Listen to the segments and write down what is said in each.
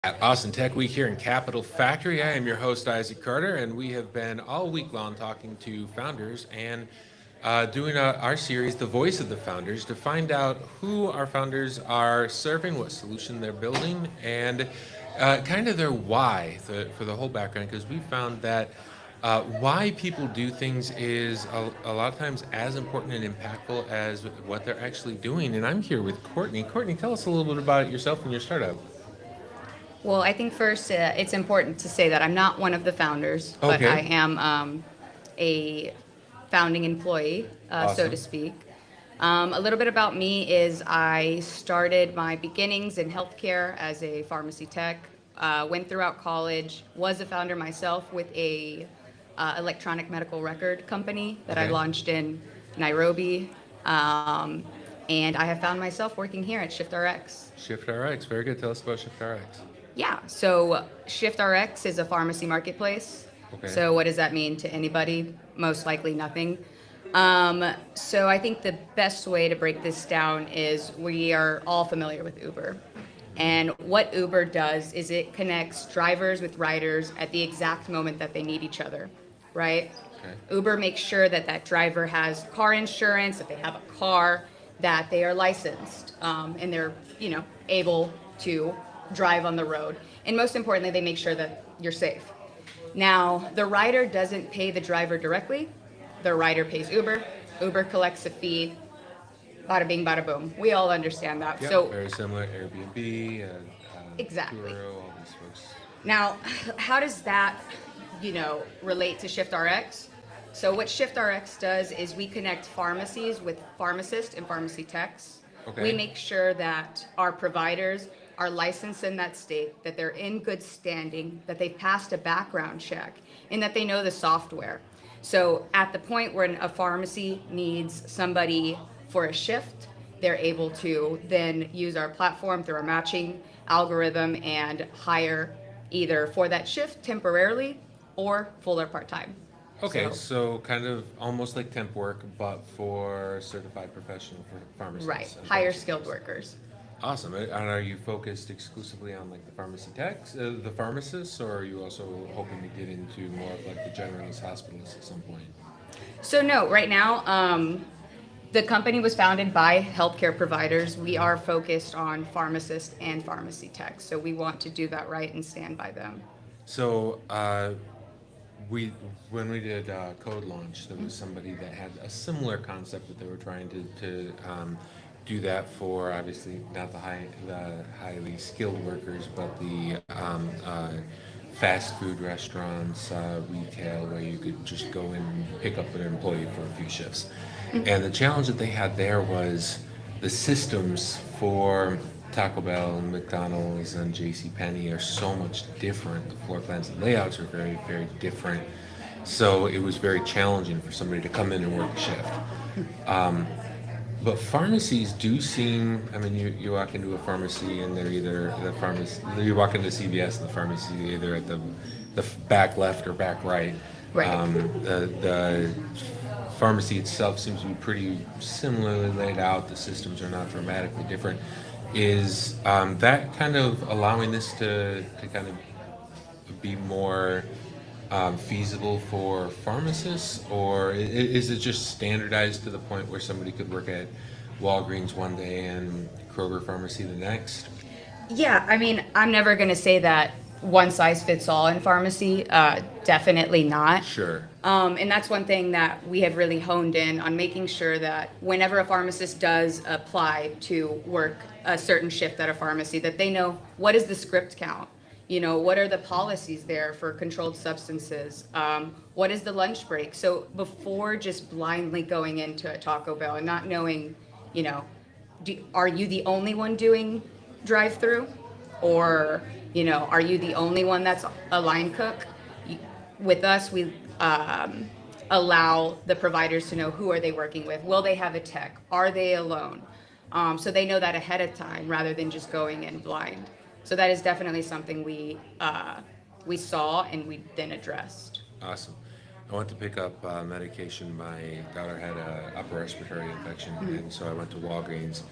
At Austin Tech Week here in Capital Factory. I am your host, Isaac Carter, and we have been all week long talking to founders and doing our series, The Voice of the Founders, to find out who our founders are serving, what solution they're building, and kind of their why for the whole background, because we found that why people do things is a lot of times as important and impactful as what they're actually doing. And I'm here with Courtney. Courtney, tell us a little bit about yourself and your startup. Well, I think first it's important to say that I'm not one of the founders, but I Okay. am a founding employee, so to Awesome. speak. A little bit about me is I started my beginnings in healthcare as a pharmacy tech, went throughout college, was a founder myself with a electronic medical record company that I Okay. launched in Nairobi, um, and I have found myself working here at ShiftRx. ShiftRx, very good. Tell us about ShiftRx. Yeah, so ShiftRx is a pharmacy marketplace. Okay. So what does that mean to anybody? Most likely nothing. So I think the best way to break this down is we are all familiar with Uber. And what Uber does is it connects drivers with riders at the exact moment that they need each other, right? Okay. Uber makes sure that that driver has car insurance, that they have a car, that they are licensed, and they're, able to drive on the road. And most importantly, they make sure that you're safe. Now, the rider doesn't pay the driver directly. The rider pays Uber. Uber collects a fee. Bada bing, bada boom. We all understand that. Yeah, So, very similar. Airbnb, exactly. Turo, all these folks. Now, how does that, relate to ShiftRx? So what ShiftRx does is we connect pharmacies with pharmacists and pharmacy techs. Okay. We make sure that our providers are licensed in that state, that they're in good standing, that they've passed a background check, and that they know the software. So at the point when a pharmacy needs somebody for a shift, they're able to then use our platform through our matching algorithm and hire either for that shift temporarily or full or part-time. Okay, So, so kind of almost like temp work, but for certified professional for right, pharmacists and higher pharmacists. skilled workers. Awesome. And are you focused exclusively on like the pharmacy techs, the pharmacists, or are you also hoping to get into more of like the generalist hospitalists at some point? So no, right now, the company was founded by healthcare providers. We are focused on pharmacists and pharmacy techs, so we want to do that right and stand by them. So we when we did code launch, there was somebody that had a similar concept that they were trying to do that for, obviously not the highly skilled workers, but the fast food restaurants, retail, where you could just go in and pick up an employee for a few shifts. And the challenge that they had there was the systems for Taco Bell and McDonald's and J.C. Penney are so much different. The floor plans and layouts are very, very different. So it was very challenging for somebody to come in and work a shift. But pharmacies do seem, I mean, you walk into a pharmacy and they're either the pharmacy, you walk into CVS and the pharmacy either at the back left or back right. Right. The pharmacy itself seems to be pretty similarly laid out. The systems are not dramatically different. Is that kind of allowing this to kind of be more feasible for pharmacists, or is it just standardized to the point where somebody could work at Walgreens one day and Kroger Pharmacy the next? Yeah, I mean, I'm never going to say that one size fits all in pharmacy. Definitely not. Sure. And that's one thing that we have really honed in on, making sure that whenever a pharmacist does apply to work a certain shift at a pharmacy, that they know what is the script count. What are the policies there for controlled substances? What is the lunch break? So before just blindly going into a Taco Bell and not knowing, are you the only one doing drive-through? Or, are you the only one that's a line cook? With us, we allow the providers to know, who are they working with? Will they have a tech? Are they alone? So they know that ahead of time rather than just going in blind. So that is definitely something we saw and we then addressed. Awesome. I went to pick up medication. My daughter had a upper respiratory infection, and so I went to Walgreens.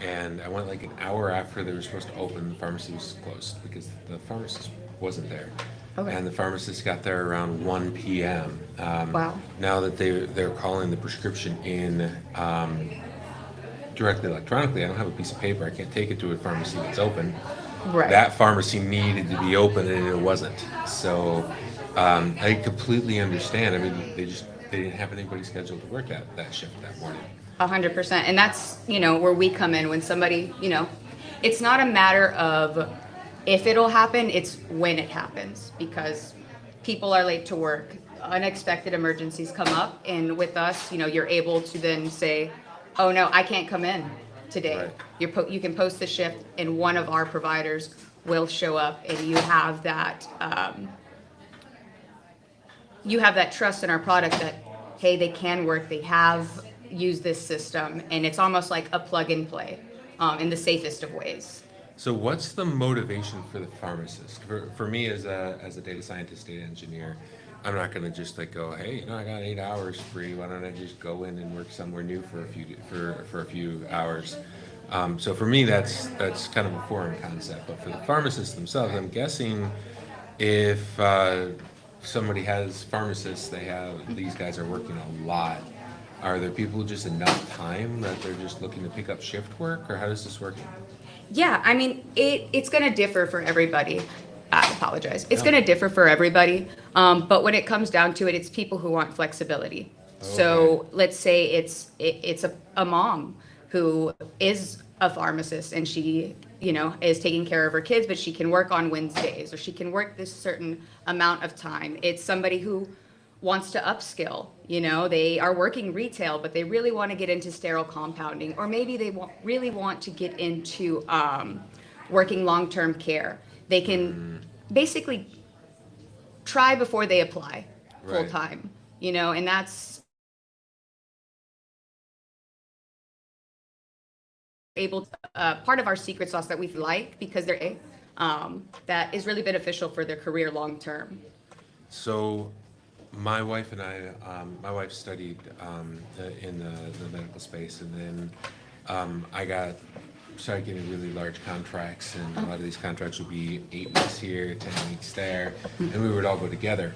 And I went like an hour after they were supposed to open, the pharmacy was closed because the pharmacist wasn't there. Okay. And the pharmacist got there around 1 p.m. Wow. Now that they're calling the prescription in directly electronically, I don't have a piece of paper. I can't take it to a pharmacy that's open. Right. That pharmacy needed to be open and it wasn't. So I completely understand. I mean, they didn't have anybody scheduled to work that shift that morning. 100%. And that's, where we come in when somebody, it's not a matter of if it'll happen, it's when it happens, because people are late to work, unexpected emergencies come up, and with us, you're able to then say, oh no, I can't come in today. Right. You can post the shift and one of our providers will show up, and you have that trust in our product that, hey, they can work, they have used this system, and it's almost like a plug and play in the safest of ways. So what's the motivation for the pharmacist? For me as a data scientist, data engineer, I'm not going to just like go, hey, I got 8 hours free. Why don't I just go in and work somewhere new for a few hours? So for me, that's kind of a foreign concept. But for the pharmacists themselves, I'm guessing if somebody has pharmacists, these guys are working a lot. Are there people just enough time that they're just looking to pick up shift work, or how does this work? Yeah, I mean, it's going to differ for everybody. I apologize. It's going to differ for everybody. But when it comes down to it, it's people who want flexibility. Okay. So let's say it's a mom who is a pharmacist and she, is taking care of her kids, but she can work on Wednesdays or she can work this certain amount of time. It's somebody who wants to upskill. They are working retail, but they really want to get into sterile compounding, or maybe they really want to get into working long-term care. They can basically try before they apply full time, and that's able to, part of our secret sauce that we like, because they're that is really beneficial for their career long term. So my wife and I, my wife studied in the medical space, and then I started getting really large contracts, and a lot of these contracts would be 8 weeks here, 10 weeks there, and we would all go together.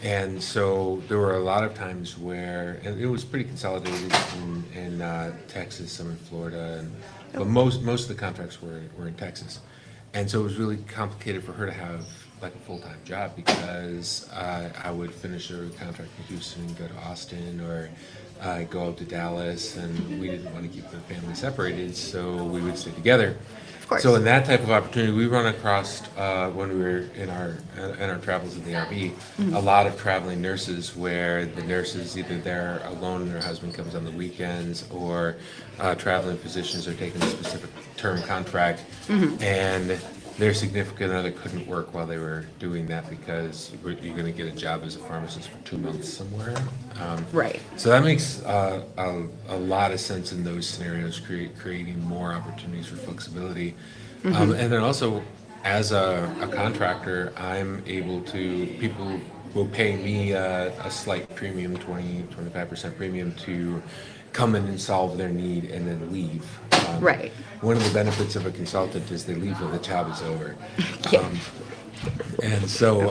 And so there were a lot of times where, and it was pretty consolidated in Texas, some in Florida, but most of the contracts were in Texas. And so it was really complicated for her to have like a full-time job, because I would finish a contract in Houston and go to Austin, or go up to Dallas, and we didn't want to keep the family separated, so we would stay together. Of course. So in that type of opportunity, we run across when we were in our travels in the RV, a lot of traveling nurses, where the nurses either they're alone and their husband comes on the weekends, or traveling physicians are taking a specific term contract, and their significant other couldn't work while they were doing that, because you're going to get a job as a pharmacist for 2 months somewhere. Right. So that makes a lot of sense in those scenarios, creating more opportunities for flexibility. And then also, as a contractor, I'm able to, people will pay me a slight premium, 25% premium, to come in and solve their need and then leave. Right. One of the benefits of a consultant is they leave when the job is over. Yeah. And so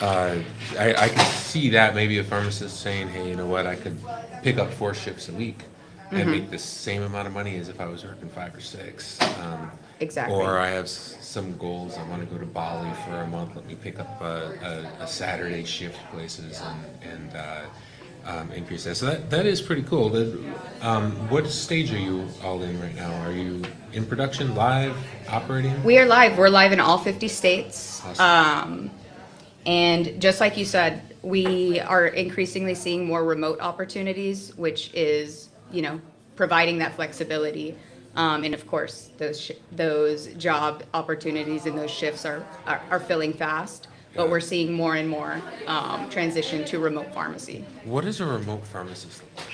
I could see that maybe a pharmacist saying, hey, you know what, I could pick up 4 shifts a week and make the same amount of money as if I was working 5 or 6. Exactly. Or I have some goals. I want to go to Bali for a month. Let me pick up a Saturday shift places and increase that. So that is pretty cool. What stage are you all in right now? Are you in production, live, operating? We are live. We're live in all 50 states. Awesome. And just like you said, we are increasingly seeing more remote opportunities, which is, providing that flexibility. And of course, those job opportunities and those shifts are filling fast. But we're seeing more and more transition to remote pharmacy. What does a remote pharmacist look like?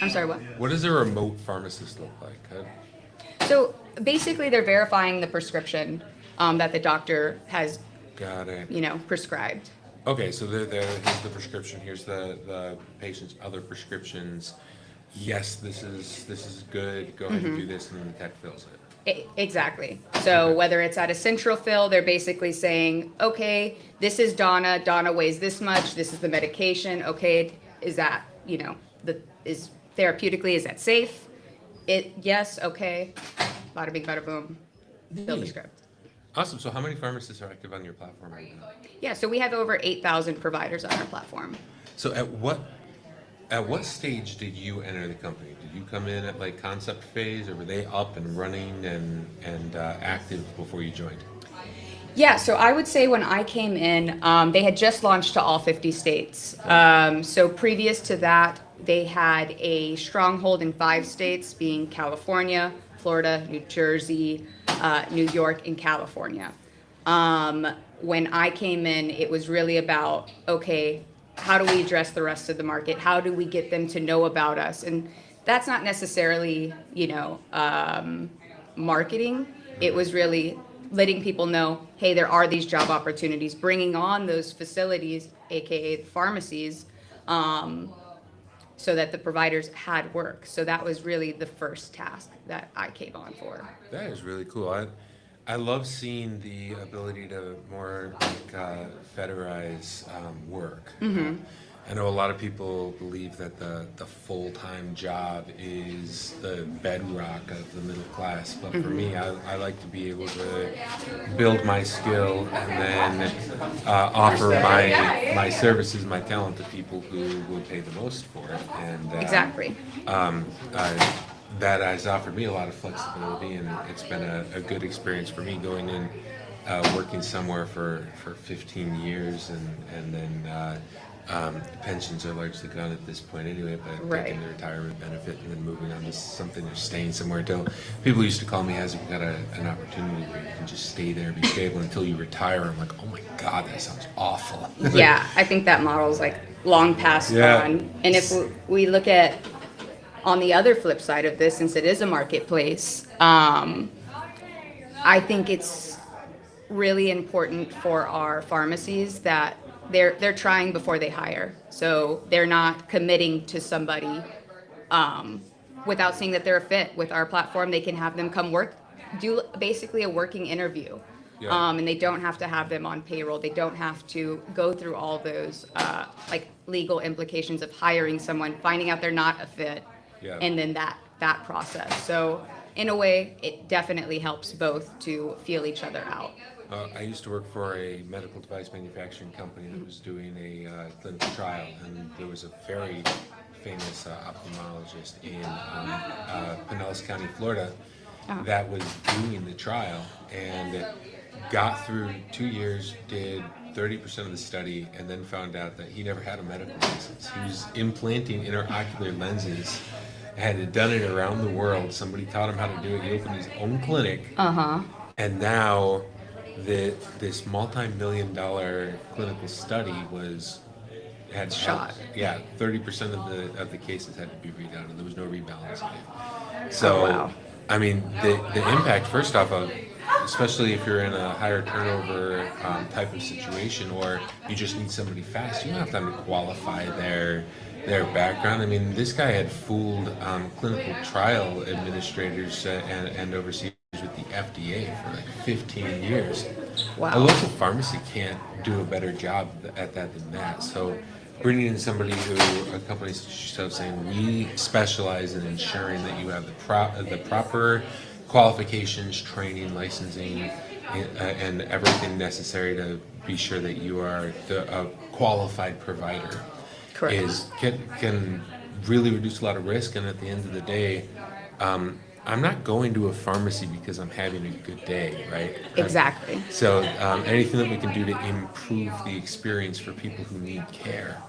I'm sorry, what? What does a remote pharmacist look like? So basically, they're verifying the prescription that the doctor has, Got it. prescribed. Okay, so here's the prescription. Here's the patient's other prescriptions. yes, this is good, go ahead and do this, and then the tech fills it. Exactly. So Okay. whether it's at a central fill, they're basically saying, okay, this is Donna. Donna weighs this much. This is the medication. Okay, is that, is therapeutically, is that safe? Yes, okay. Bada bing, bada boom. Fill the Neat. script. Awesome. So how many pharmacists are active on your platform right now? Yeah, so we have over 8,000 providers on our platform. So at what stage did you enter the company? Did you come in at like concept phase, or were they up and running and active before you joined? Yeah, so I would say when I came in, they had just launched to all 50 states. So previous to that, they had a stronghold in 5 states, being California, Florida, New Jersey, New York, and California. When I came in, it was really about, okay, how do we address the rest of the market? How do we get them to know about us? And that's not necessarily, marketing. It was really letting people know, hey, there are these job opportunities, bringing on those facilities, aka the pharmacies, so that the providers had work. So that was really the first task that I came on for. That is really cool. I love seeing the ability to more like federize work. I know a lot of people believe that the full-time job is the bedrock of the middle class, but for me, I like to be able to build my skill and then offer my services, my talent to people who would pay the most for it. And Exactly. uh, that has offered me a lot of flexibility, and it's been a good experience for me going in, working somewhere for 15 years, and then pensions are largely gone at this point anyway, but Right. taking the retirement benefit and then moving on to something or staying somewhere until people used to call me, has you got an opportunity where you can just stay there, be stable until you retire. I'm like, oh my God, that sounds awful. Yeah, I think that model's like long past Yeah. gone. And if we look at on the other flip side of this, since it is a marketplace, I think it's really important for our pharmacies that they're trying before they hire. So they're not committing to somebody without seeing that they're a fit with our platform. They can have them come work, do basically a working interview. Yeah. And they don't have to have them on payroll. They don't have to go through all those like legal implications of hiring someone, finding out they're not a fit, Yeah. and then that process. So in a way, it definitely helps both to feel each other out. I used to work for a medical device manufacturing company that was doing a clinical trial, and there was a very famous ophthalmologist in Pinellas County, Florida, that was doing the trial and got through 2 years, did 30% of the study, and then found out that he never had a medical license. He was implanting intraocular lenses, had done it around the world. Somebody taught him how to do it. He opened his own clinic. And now this multi-million-dollar clinical study had Shot. Yeah, 30% of the cases had to be redone, and there was no rebalancing it. So, wow. I mean, the impact first off of, especially if you're in a higher turnover type of situation, or you just need somebody fast, you don't have time to qualify their background. I mean, this guy had fooled clinical trial administrators and overseers with the FDA for like 15 years. Wow. A local pharmacy can't do a better job at that than that. So bringing in somebody a company such as yourself, saying we specialize in ensuring that you have the proper qualifications, training, licensing, and everything necessary to be sure that you are a qualified provider. Correct. Can really reduce a lot of risk, and at the end of the day, I'm not going to a pharmacy because I'm having a good day, right? Exactly. So anything that we can do to improve the experience for people who need care,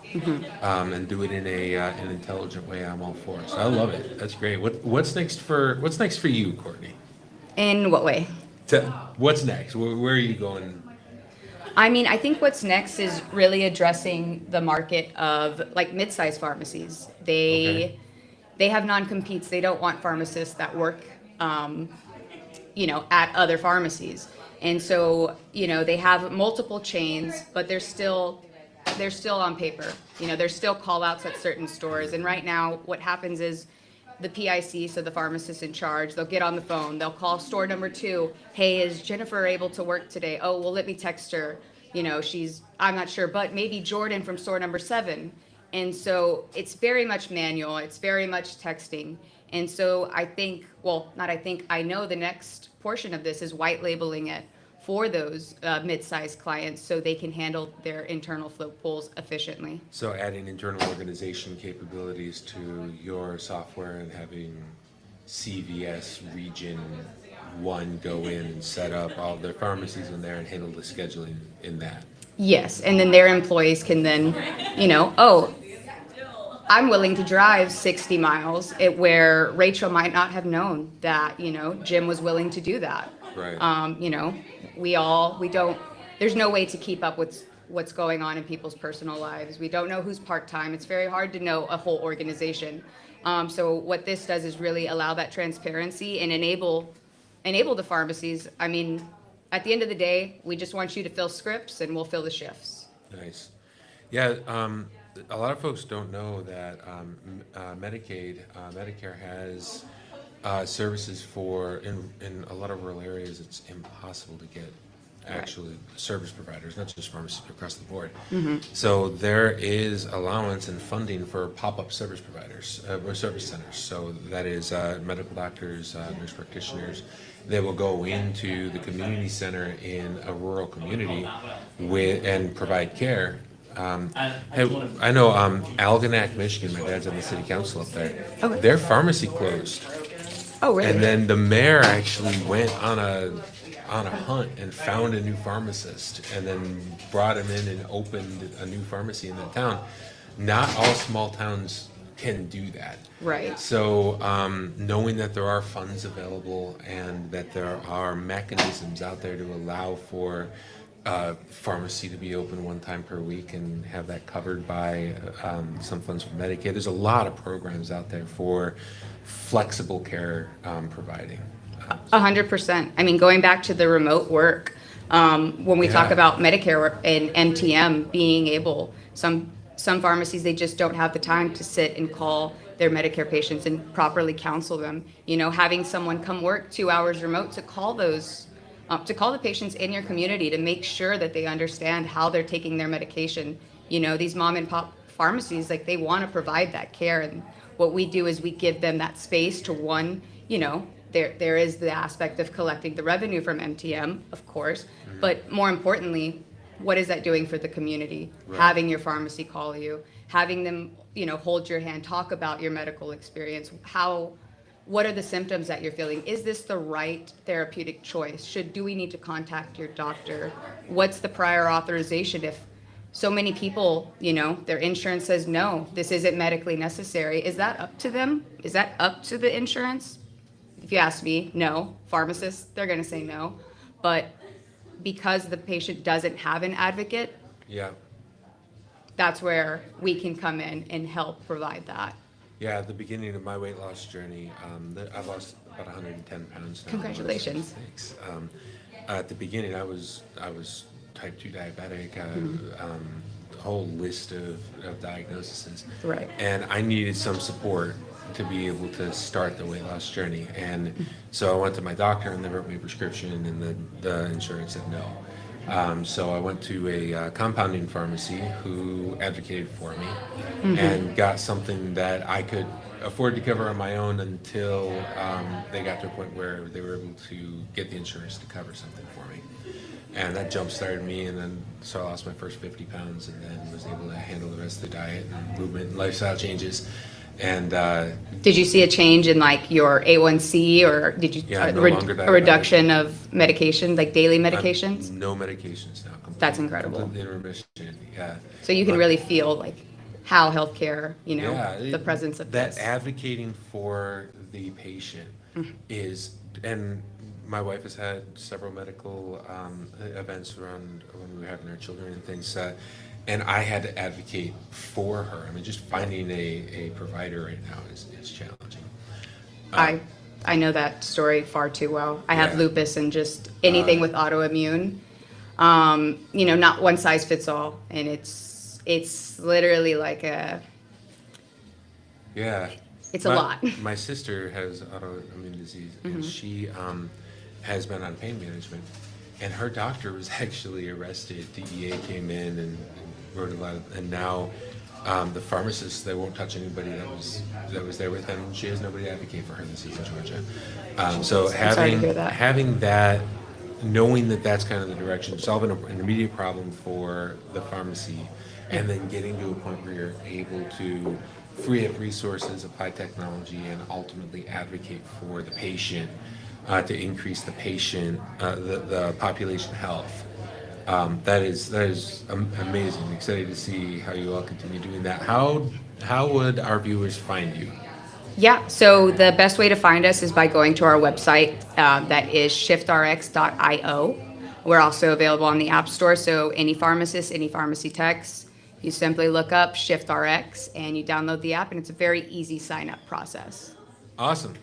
and do it in an intelligent way, I'm all for it. So I love it. That's great. What's next for you, Courtney? In what way? What's next? Where are you going? I mean, I think what's next is really addressing the market of like mid-sized pharmacies. Okay. They have non-competes. They don't want pharmacists that work, at other pharmacies. And so, they have multiple chains, but they're still they're still on paper. You know, there's still call outs at certain stores. And right now, what happens is the PIC, so the pharmacist in charge, they'll get on the phone, they'll call store number 2. Hey, is Jennifer able to work today? Oh, well, let me text her. You know, I'm not sure, but maybe Jordan from store number 7. And so it's very much manual, it's very much texting. And so I know the next portion of this is white labeling it for those mid-sized clients so they can handle their internal float pools efficiently. So adding internal organization capabilities to your software and having CVS Region 1 go in and set up all their pharmacies in there and handle the scheduling in that. Yes, and then their employees can then, oh, I'm willing to drive 60 miles, where Rachel might not have known that, Jim was willing to do that. Right. There's no way to keep up with what's going on in people's personal lives. We don't know who's part-time. It's very hard to know a whole organization. So what this does is really allow that transparency and enable the pharmacies. I mean, at the end of the day, we just want you to fill scripts and we'll fill the shifts. Nice. Yeah, a lot of folks don't know that Medicare has services in a lot of rural areas. It's impossible to get actually service providers, not just pharmacists, but across the board. Mm-hmm. So there is allowance and funding for pop-up service providers, or service centers. So that is medical doctors, nurse practitioners. They will go into the community center in a rural community and provide care. I know Algonac, Michigan, my dad's on the city council up there. Okay. Their pharmacy closed. Oh, really? And then the mayor actually went on a hunt and found a new pharmacist and then brought him in and opened a new pharmacy in the town. Not all small towns can do that. Right. So knowing that there are funds available and that there are mechanisms out there to allow for pharmacy to be open one time per week and have that covered by some funds from Medicaid. There's a lot of programs out there for flexible care providing. 100%. I mean, going back to the remote work, when we talk Yeah. about Medicare and MTM being able, some pharmacies, they just don't have the time to sit and call their Medicare patients and properly counsel them. Having someone come work 2 hours remote to call the patients in your community to make sure that they understand how they're taking their medication. These mom and pop pharmacies, like, they want to provide that care. And what we do is we give them that space to there is the aspect of collecting the revenue from MTM, of course, but more importantly, what is that doing for the community? Right. Having your pharmacy call you, having them, hold your hand, talk about your medical experience. What are the symptoms that you're feeling? Is this the right therapeutic choice? Do we need to contact your doctor? What's the prior authorization? If so many people, their insurance says, no, this isn't medically necessary. Is that up to them? Is that up to the insurance? If you ask me, no. Pharmacists, they're going to say no. But because the patient doesn't have an advocate, Yeah. that's where we can come in and help provide that. Yeah, at the beginning of my weight loss journey, I've lost about 110 pounds now. Congratulations. Thanks. At the beginning, I was type 2 diabetic, a whole list of diagnoses. Right. And I needed some support to be able to start the weight loss journey. And so I went to my doctor and they wrote me a prescription and the insurance said no. So I went to a compounding pharmacy who advocated for me and got something that I could afford to cover on my own until they got to a point where they were able to get the insurance to cover something for me. And that jump-started me, and then so I lost my first 50 pounds and then was able to handle the rest of the diet and movement and lifestyle changes. And Did you see a change in like your A1C, or did you Yeah, no longer a diabetic. reduction of medication, like daily medications? no medications now. That's incredible. Completely in remission. Yeah. So you can really feel like how healthcare, the it- presence of that this. advocating for the patient is, and my wife has had several medical events around when we were having our children and things, and I had to advocate for her. I mean, just finding a provider right now is challenging. I know that story far too well. I have Yeah. lupus, and just anything with autoimmune, not one size fits all. And it's literally like Yeah. it's a My- lot. My sister has autoimmune disease, and she has been on pain management, and her doctor was actually arrested. DEA came in and wrote a lot of, and now the pharmacist, they won't touch anybody that was there with them. She has nobody to advocate for her. This is in Georgia. So sorry to having hear that. having that, knowing that that's kind of the direction, solving an immediate problem for the pharmacy, and then getting to a point where you're able to free up resources, apply technology, and ultimately advocate for the patient to increase the patient, the population health. That is amazing. Excited to see how you all continue doing that. How would our viewers find you? Yeah, so the best way to find us is by going to our website, that is shiftrx.io. We're also available on the App Store, so any pharmacist, any pharmacy techs, you simply look up ShiftRx and you download the app, and it's a very easy sign-up process. Awesome.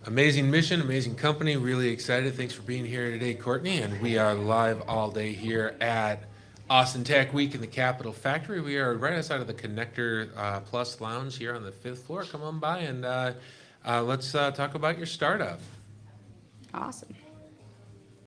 Amazing mission, amazing company. Really excited. Thanks for being here today, Courtney. And we are live all day here at Austin Tech Week in the Capitol Factory. We are right outside of the Connector Plus Lounge here on the 5th floor. Come on by and let's talk about your startup. Awesome.